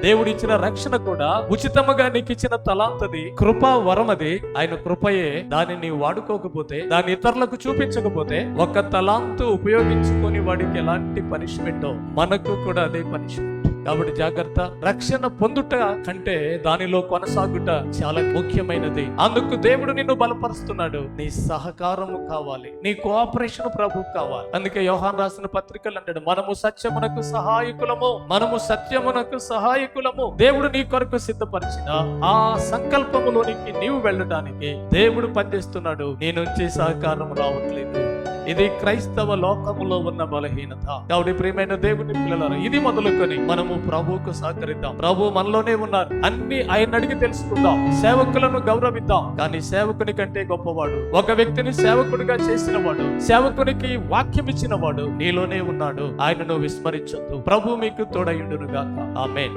దేవుడిచ్చిన రక్షణ కూడా ఉచితముగా నీకు ఇచ్చిన తలాంతది, కృపా వరమది. ఆయన కృపయే. దాన్ని నీవు వాడుకోకపోతే, దాన్ని ఇతరులకు చూపించకపోతే, ఒక తలాంతు ఉపయోగించుకొని వాడికి ఎలాంటి పనిష్మెంటో మనకు కూడా అదే పనిష్మెంట్. కాబట్టి జాగ్రత్త. రక్షణ పొందుట కంటే దానిలో కొనసాగుట చాలా ముఖ్యమైనది. అందుకు దేవుడు నిన్ను బలపరుస్తున్నాడు. నీ సహకారము కావాలి, నీ కోఆపరేషన్ ప్రభు కావాలి. అందుకే యోహాన్ రాసిన పత్రికలు అంటాడు, మనము సత్యమునకు సహాయకులము, మనము సత్యమునకు సహాయకులము. దేవుడు నీ కొరకు సిద్ధపరిచిన ఆ సంకల్పములోనికి నీవు వెళ్ళడానికి దేవుడు పనిచేస్తున్నాడు. నీ నుంచి సహకారం రావట్లేదు. ఇది క్రైస్తవ లోకములో ఉన్న బలహీనత. కాబట్టి ప్రియమైన దేవుని పిల్లలారా, ఇది మొదలుకొని మనము ప్రభువుకు సహకరిద్దాం. ప్రభు మనలోనే ఉన్నారు. అన్ని ఆయన అడిగి తెలుసుకుందాం. సేవకులను గౌరవిద్దాం. కానీ సేవకుని కంటే గొప్పవాడు, ఒక వ్యక్తిని సేవకుడిగా చేసిన వాడు, సేవకునికి వాక్యం ఇచ్చిన వాడు నీలోనే ఉన్నాడు. ఆయనను విస్మరించొద్దు. ప్రభు మీకు తోడయుండును గాక. ఆమేన్.